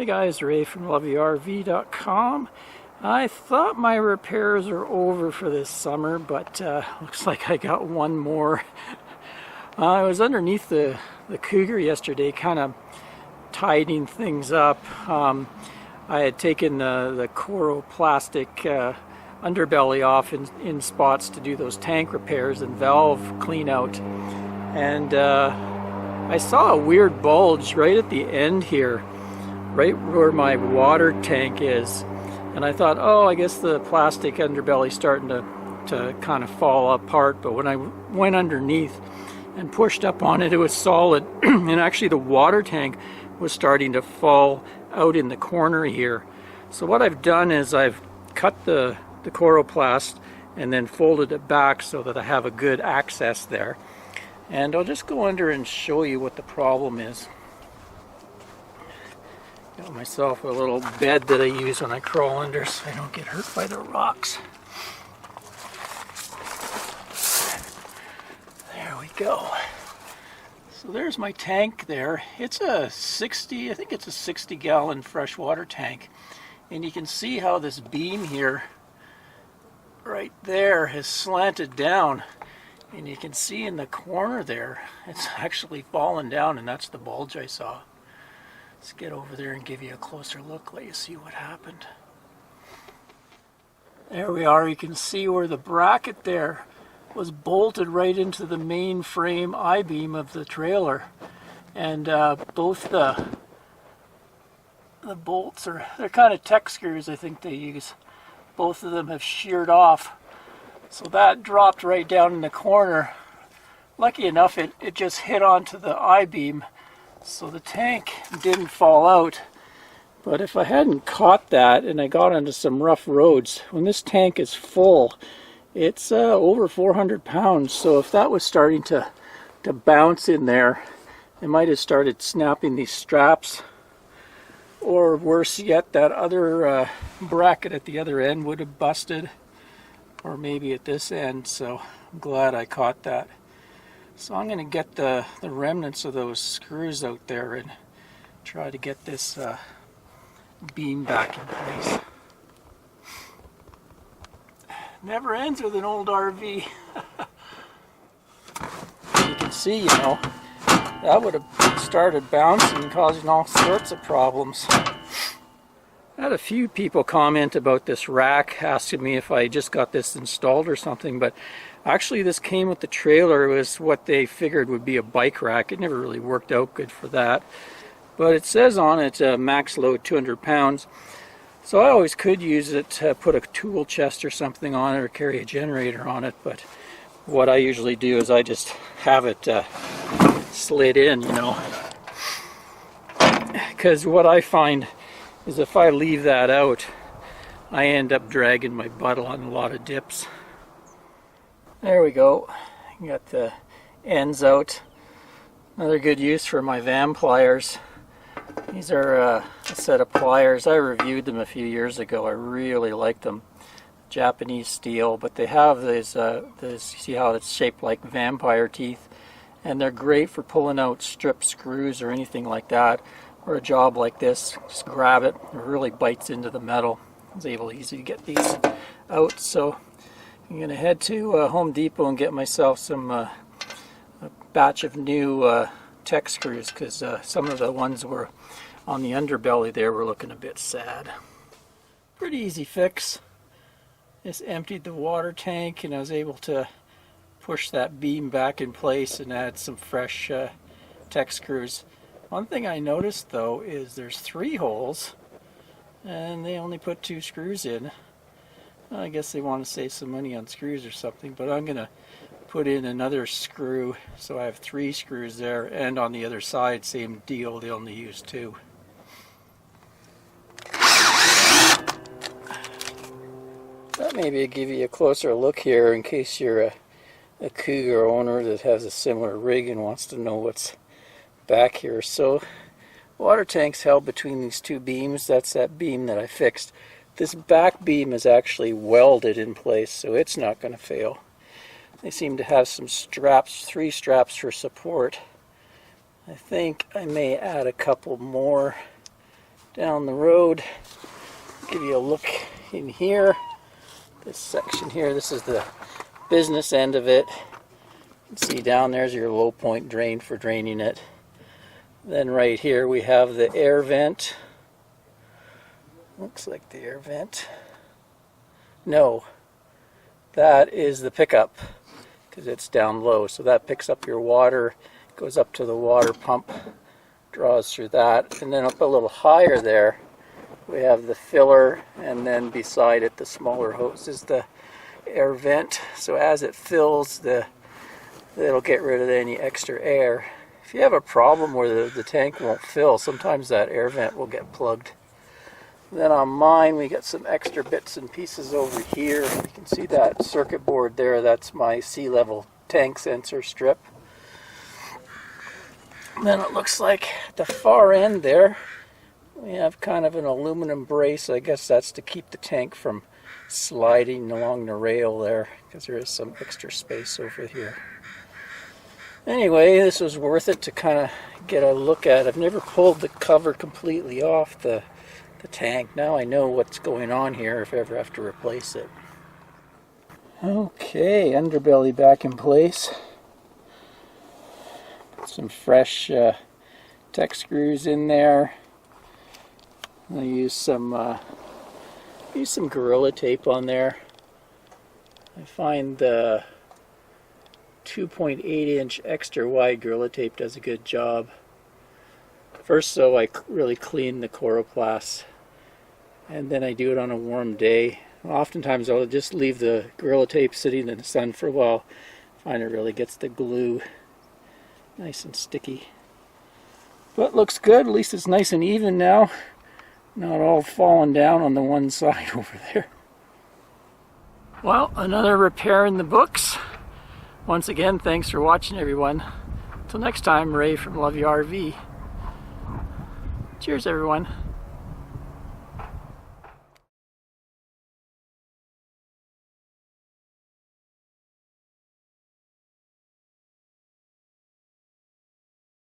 Hey guys, Ray from loveyourrv.com. I thought my repairs are over for this summer, but looks like I got one more. I was underneath the Cougar yesterday, kind of tidying things up. I had taken the coroplast underbelly off in spots to do those tank repairs and valve clean out. And I saw a weird bulge right at the end here, right where my water tank is. And I thought, oh, I guess the plastic underbelly's starting to kind of fall apart. But when I went underneath and pushed up on it, it was solid. And actually the water tank was starting to fall out in the corner here. So what I've done is I've cut the coroplast and then folded it back so that I have a good access there. And I'll just go under and show you what the problem is. Got myself a little bed that I use when I crawl under so I don't get hurt by the rocks. There we go. So there's my tank there. It's a 60, I think it's a 60-gallon freshwater tank. And you can see how this beam here, right there, has slanted down. And you can see in the corner there, it's actually fallen down, and that's the bulge I saw. Let's get over there and give you a closer look, let you see what happened. There we are. You can see where the bracket there was bolted right into the main frame I-beam of the trailer. And both the bolts they're kind of tech screws, I think they use. Both of them have sheared off. So that dropped right down in the corner. Lucky enough, it just hit onto the I-beam, so the tank didn't fall out. But if I hadn't caught that and I got onto some rough roads, when this tank is full, it's over 400 pounds. So if that was starting to bounce in there, it might have started snapping these straps. Or worse yet, that other bracket at the other end would have busted. Or maybe at this end, so I'm glad I caught that. So I'm going to get the remnants of those screws out there and try to get this beam back in place. Never ends with an old RV. You can see, you know, that would have started bouncing, causing all sorts of problems. I had a few people comment about this rack, asking me if I just got this installed or something, but actually this came with the trailer. It was what they figured would be a bike rack. It never really worked out good for that. But it says on it max load 200 pounds. So I always could use it to put a tool chest or something on it or carry a generator on it, but what I usually do is I just have it slid in, you know. Because what I find is if I leave that out, I end up dragging my butt on a lot of dips. There we go. Got the ends out. Another good use for my van pliers. These are a set of pliers. I reviewed them a few years ago. I really like them. Japanese steel, but they have this, see how it's shaped like vampire teeth, and they're great for pulling out strip screws or anything like that. Or a job like this, just grab it. It really bites into the metal. I was able to easily get these out. So I'm going to head to Home Depot and get myself some a batch of new tech screws, because some of the ones were on the underbelly there were looking a bit sad. Pretty easy fix. Just emptied the water tank and I was able to push that beam back in place and add some fresh tech screws. One thing I noticed though is there's 3 holes and they only put 2 screws in. I guess they want to save some money on screws or something, but I'm going to put in another screw so I have 3 screws there, and on the other side same deal, they only use 2. That maybe give you a closer look here in case you're a Cougar owner that has a similar rig and wants to know what's back here. So water tank's held between these 2 beams. That's that beam that I fixed. This back beam is actually welded in place, so it's not going to fail. They seem to have some straps, 3 straps for support. I think I may add a couple more down the road. Give you a look in here. This section here, this is the business end of it. You can see down there's your low point drain for draining it. Then right here we have the air vent. Looks like the air vent. No, that is the pickup because it's down low. So that picks up your water, goes up to the water pump, draws through that. And then up a little higher there, we have the filler, and then beside it the smaller hose is the air vent. So as it fills, it'll get rid of any extra air. If you have a problem where the tank won't fill, sometimes that air vent will get plugged. Then on mine we got some extra bits and pieces over here. You can see that circuit board there, that's my sea level tank sensor strip. Then it looks like at the far end there we have kind of an aluminum brace. I guess that's to keep the tank from sliding along the rail there, because there is some extra space over here. Anyway, this was worth it to kind of get a look at. I've never pulled the cover completely off the tank. Now I know what's going on here if I ever have to replace it. Okay, underbelly back in place. Put some fresh tech screws in there. I use some Gorilla Tape on there. I find the 2.8 inch extra wide Gorilla Tape does a good job. First, so I really clean the coroplast, and then I do it on a warm day. Oftentimes I'll just leave the Gorilla Tape sitting in the sun for a while. I find it really gets the glue nice and sticky. But looks good, at least it's nice and even now. Not all falling down on the one side over there. Well, another repair in the books. Once again, thanks for watching, everyone. Until next time, Ray from Love You RV. Cheers, everyone.